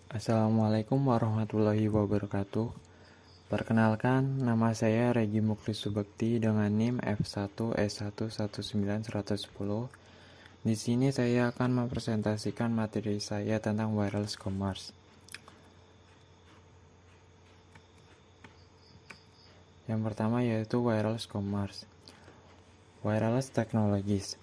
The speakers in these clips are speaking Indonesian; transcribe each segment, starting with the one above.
Assalamualaikum warahmatullahi wabarakatuh. Perkenalkan, nama saya Regi Muklis Subekti dengan NIM F1S11910. Di sini saya akan mempresentasikan materi saya tentang wireless commerce. Yang pertama yaitu wireless commerce. Wireless technologies.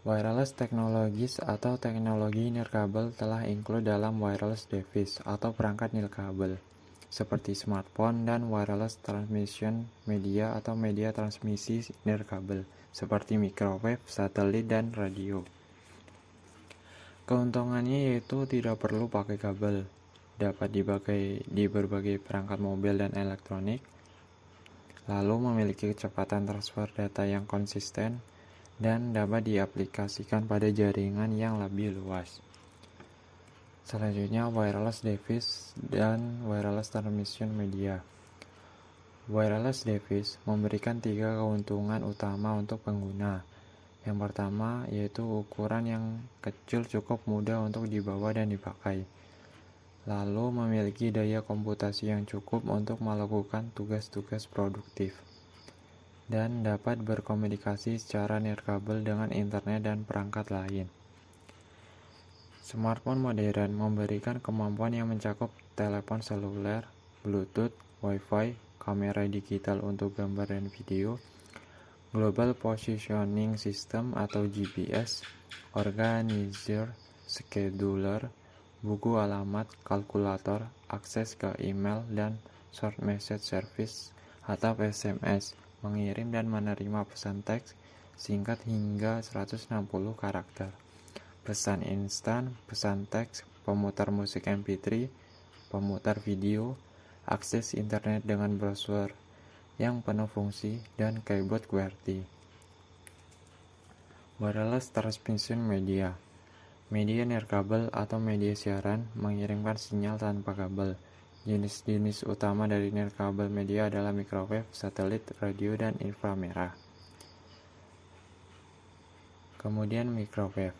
Wireless technologies atau teknologi nirkabel telah include dalam wireless device atau perangkat nirkabel seperti smartphone dan wireless transmission media atau media transmisi nirkabel seperti microwave, satelit, dan radio. Keuntungannya yaitu tidak perlu pakai kabel, dapat dipakai di berbagai perangkat mobil dan elektronik, lalu memiliki kecepatan transfer data yang konsisten, dan dapat diaplikasikan pada jaringan yang lebih luas. Selanjutnya, wireless device dan wireless transmission media. Wireless device memberikan 3 keuntungan utama untuk pengguna. Yang pertama yaitu ukuran yang kecil cukup mudah untuk dibawa dan dipakai. Lalu memiliki daya komputasi yang cukup untuk melakukan tugas-tugas produktif. Dan dapat berkomunikasi secara nirkabel dengan internet dan perangkat lain. Smartphone modern memberikan kemampuan yang mencakup telepon seluler, Bluetooth, Wi-Fi, kamera digital untuk gambar dan video, Global Positioning System atau GPS, organizer, scheduler, buku alamat, kalkulator, akses ke email, dan short message service atau SMS, mengirim dan menerima pesan teks singkat hingga 160 karakter, pesan instan, pesan teks, pemutar musik MP3, pemutar video, akses internet dengan browser yang penuh fungsi, dan keyboard QWERTY. Wireless transmission media. Media nirkabel atau media siaran mengirimkan sinyal tanpa kabel. Jenis-jenis utama dari nirkabel media adalah microwave, satelit, radio, dan inframerah. Kemudian microwave.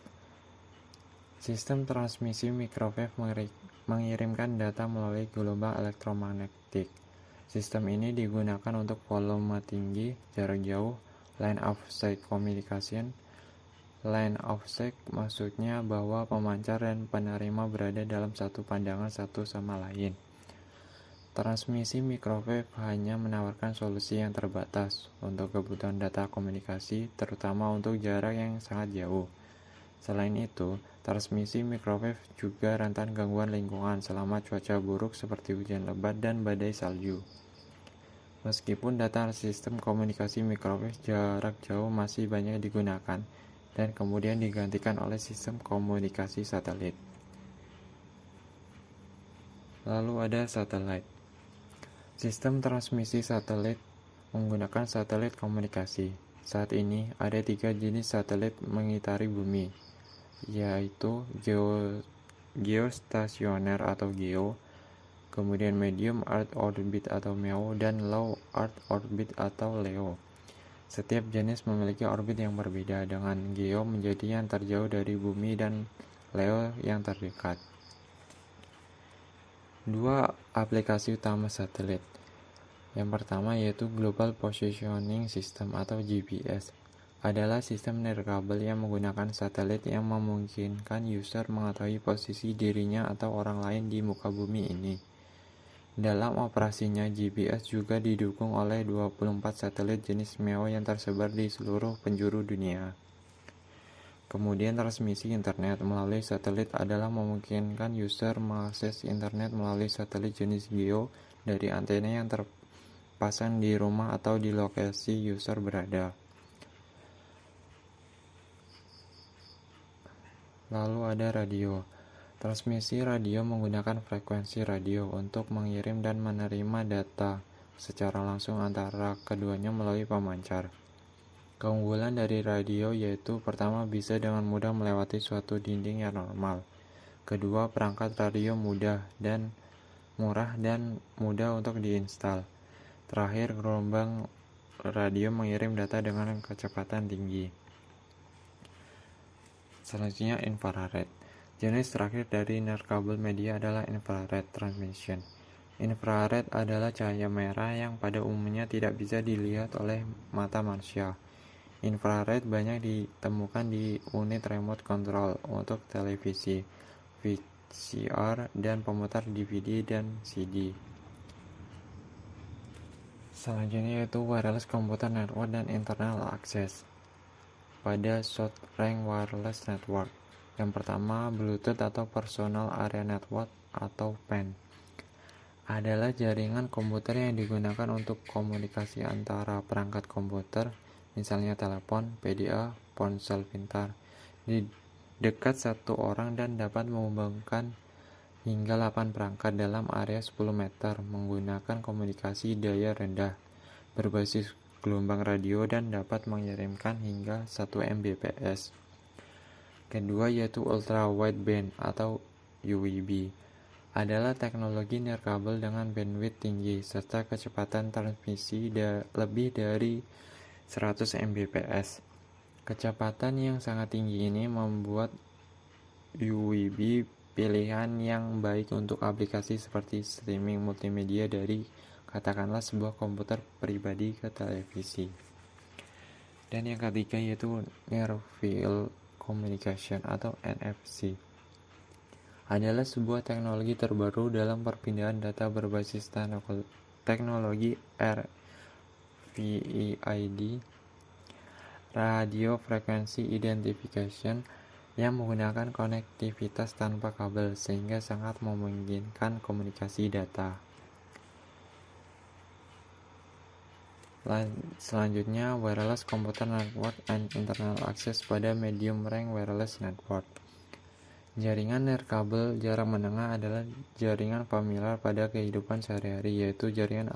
Sistem transmisi microwave mengirimkan data melalui gelombang elektromagnetik. Sistem ini digunakan untuk volume tinggi, jarak jauh, line of sight communication. Line of sight maksudnya bahwa pemancar dan penerima berada dalam satu pandangan satu sama lain. Transmisi microwave hanya menawarkan solusi yang terbatas untuk kebutuhan data komunikasi, terutama untuk jarak yang sangat jauh. Selain itu, transmisi microwave juga rentan gangguan lingkungan selama cuaca buruk seperti hujan lebat dan badai salju. Meskipun data sistem komunikasi microwave jarak jauh masih banyak digunakan dan kemudian digantikan oleh sistem komunikasi satelit. Lalu ada satelit. Sistem transmisi satelit menggunakan satelit komunikasi. Saat ini ada 3 jenis satelit mengitari bumi, yaitu geostasioner atau GEO, kemudian medium earth orbit atau MEO, dan low earth orbit atau LEO. Setiap jenis memiliki orbit yang berbeda, dengan GEO menjadi yang terjauh dari bumi dan LEO yang terdekat. 2 aplikasi utama satelit. Yang pertama yaitu Global Positioning System atau GPS. Adalah sistem nirkabel yang menggunakan satelit yang memungkinkan user mengetahui posisi dirinya atau orang lain di muka bumi ini. Dalam operasinya, GPS juga didukung oleh 24 satelit jenis MEO yang tersebar di seluruh penjuru dunia. Kemudian transmisi internet melalui satelit adalah memungkinkan user mengakses internet melalui satelit jenis GEO dari antena yang terpasang di rumah atau di lokasi user berada. Lalu ada radio. Transmisi radio menggunakan frekuensi radio untuk mengirim dan menerima data secara langsung antara keduanya melalui pemancar. Keunggulan dari radio yaitu pertama bisa dengan mudah melewati suatu dinding yang normal. Kedua, perangkat radio murah dan mudah untuk diinstal. Terakhir, gelombang radio mengirim data dengan kecepatan tinggi. Selanjutnya infrared. Jenis terakhir dari nirkabel media adalah infrared transmission. Infrared adalah cahaya merah yang pada umumnya tidak bisa dilihat oleh mata manusia. Infrared banyak ditemukan di unit remote control untuk televisi, VCR, dan pemutar DVD dan CD. Selanjutnya yaitu wireless computer network dan internal access pada short range wireless network. Yang pertama, Bluetooth atau Personal Area Network atau PAN adalah jaringan komputer yang digunakan untuk komunikasi antara perangkat komputer, misalnya telepon, PDA, ponsel pintar, di dekat satu orang dan dapat menghubungkan hingga 8 perangkat dalam area 10 meter menggunakan komunikasi daya rendah berbasis gelombang radio dan dapat mengirimkan hingga 1 Mbps. Kedua yaitu Ultra Wideband atau UWB adalah teknologi nirkabel dengan bandwidth tinggi serta kecepatan transmisi lebih dari 100 Mbps. Kecepatan yang sangat tinggi ini membuat UWB pilihan yang baik untuk aplikasi seperti streaming multimedia dari katakanlah sebuah komputer pribadi ke televisi. Dan yang ketiga yaitu Near Field Communication atau NFC adalah sebuah teknologi terbaru dalam perpindahan data berbasis teknologi RFID Radio Frequency Identification yang menggunakan konektivitas tanpa kabel sehingga sangat memungkinkan komunikasi data. Selanjutnya, wireless computer network and internal access pada medium range wireless network. Jaringan nirkabel jarak menengah adalah jaringan familiar pada kehidupan sehari-hari, yaitu jaringan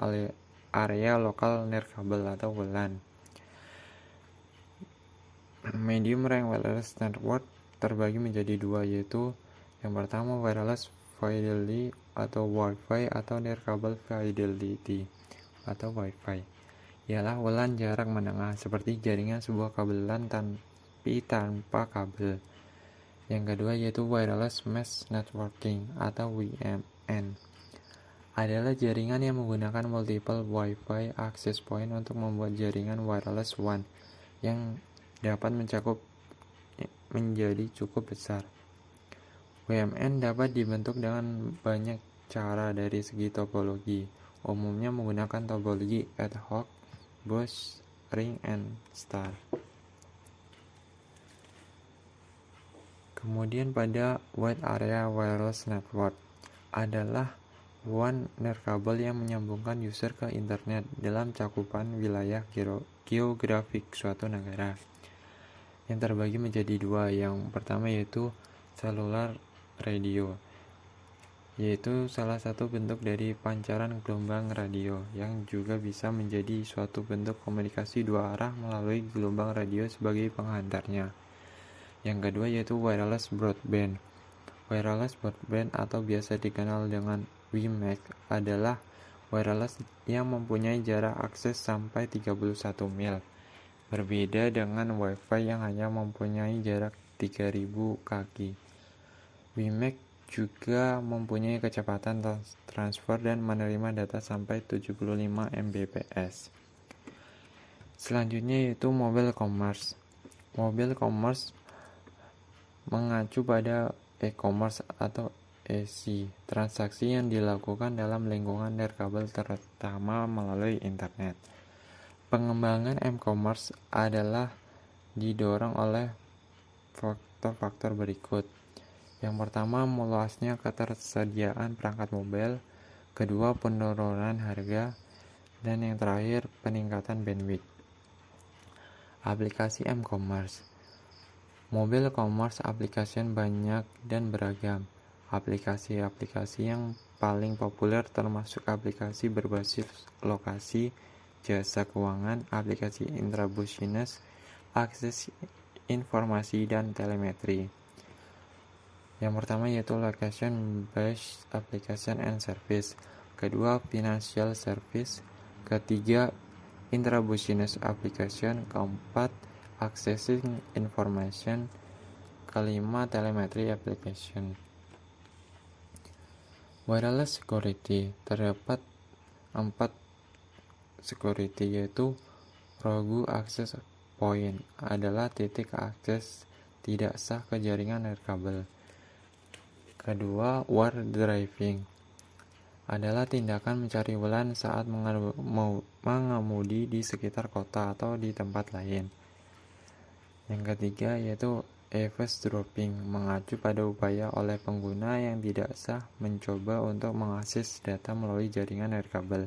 area lokal nirkabel atau WLAN. Medium range wireless network terbagi menjadi dua, yaitu yang pertama wireless fidelity atau Wi-Fi atau nirkabel fidelity atau Wi-Fi. Ialah WLAN jarak menengah seperti jaringan sebuah kabel LAN tapi tanpa kabel. Yang kedua yaitu wireless mesh networking atau WMN adalah jaringan yang menggunakan multiple Wi-Fi access point untuk membuat jaringan wireless WAN yang dapat menjadi cukup besar. WMN dapat dibentuk dengan banyak cara dari segi topologi. Umumnya menggunakan topologi ad hoc, bus, ring, and star. Kemudian pada Wide Area Wireless Network adalah WAN nirkabel yang menyambungkan user ke internet dalam cakupan wilayah geografik suatu negara. Yang terbagi menjadi dua. Yang pertama yaitu cellular radio, yaitu salah satu bentuk dari pancaran gelombang radio yang juga bisa menjadi suatu bentuk komunikasi dua arah melalui gelombang radio sebagai penghantarnya. Yang kedua yaitu wireless broadband. Wireless broadband atau biasa dikenal dengan WiMAX adalah wireless yang mempunyai jarak akses sampai 31 mil. Berbeda dengan Wi-Fi yang hanya mempunyai jarak 3000 kaki. WiMAX juga mempunyai kecepatan transfer dan menerima data sampai 75 Mbps. Selanjutnya yaitu mobile commerce. Mobile commerce mengacu pada e-commerce atau EC, transaksi yang dilakukan dalam lingkungan nirkabel terutama melalui internet. Pengembangan m-commerce adalah didorong oleh faktor-faktor berikut. Yang pertama, meluasnya ketersediaan perangkat mobile, kedua penurunan harga, dan yang terakhir peningkatan bandwidth. Aplikasi m-commerce. Mobile commerce application banyak dan beragam. Aplikasi-aplikasi yang paling populer termasuk aplikasi berbasis lokasi, jasa keuangan, aplikasi intrabusines, akses informasi, dan telemetri. Yang pertama yaitu location based application and service, kedua financial service, ketiga intrabusines application, keempat accessing information, kelima, telemetry application. Wireless security. Terdapat 4 security, yaitu Rogue Access Point adalah titik akses tidak sah ke jaringan nirkabel. Kedua, war driving adalah tindakan mencari bulan saat mengemudi di sekitar kota atau di tempat lain. Yang ketiga yaitu eavesdropping, mengacu pada upaya oleh pengguna yang tidak sah mencoba untuk mengakses data melalui jaringan nirkabel.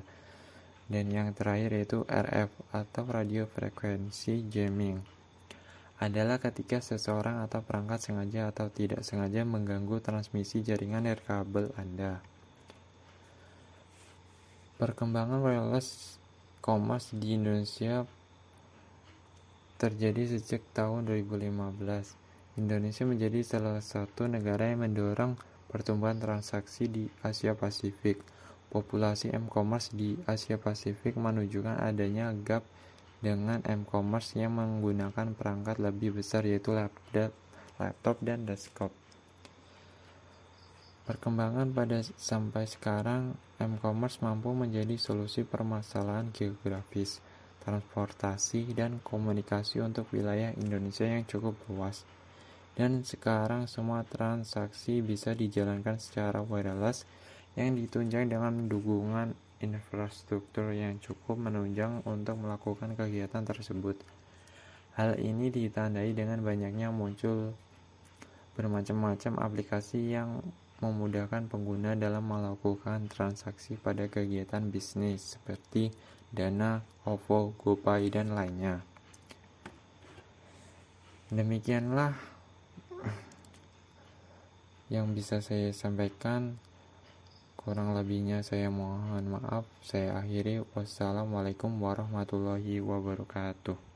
Dan yang terakhir yaitu RF atau radio frequency jamming, adalah ketika seseorang atau perangkat sengaja atau tidak sengaja mengganggu transmisi jaringan nirkabel Anda. Perkembangan wireless commerce di Indonesia terjadi sejak tahun 2015. Indonesia menjadi salah satu negara yang mendorong pertumbuhan transaksi di Asia Pasifik. Populasi m-commerce di Asia Pasifik menunjukkan adanya gap dengan m-commerce yang menggunakan perangkat lebih besar, yaitu laptop dan desktop. Perkembangan pada sampai sekarang, m-commerce mampu menjadi solusi permasalahan geografis, transportasi, dan komunikasi untuk wilayah Indonesia yang cukup luas. Dan sekarang semua transaksi bisa dijalankan secara wireless yang ditunjang dengan dukungan infrastruktur yang cukup menunjang untuk melakukan kegiatan tersebut. Hal ini ditandai dengan banyaknya muncul bermacam-macam aplikasi yang memudahkan pengguna dalam melakukan transaksi pada kegiatan bisnis seperti Dana, OVO, GoPay, dan lainnya. Demikianlah yang bisa saya sampaikan. Kurang lebihnya saya mohon maaf. Saya akhiri. Wassalamualaikum warahmatullahi wabarakatuh.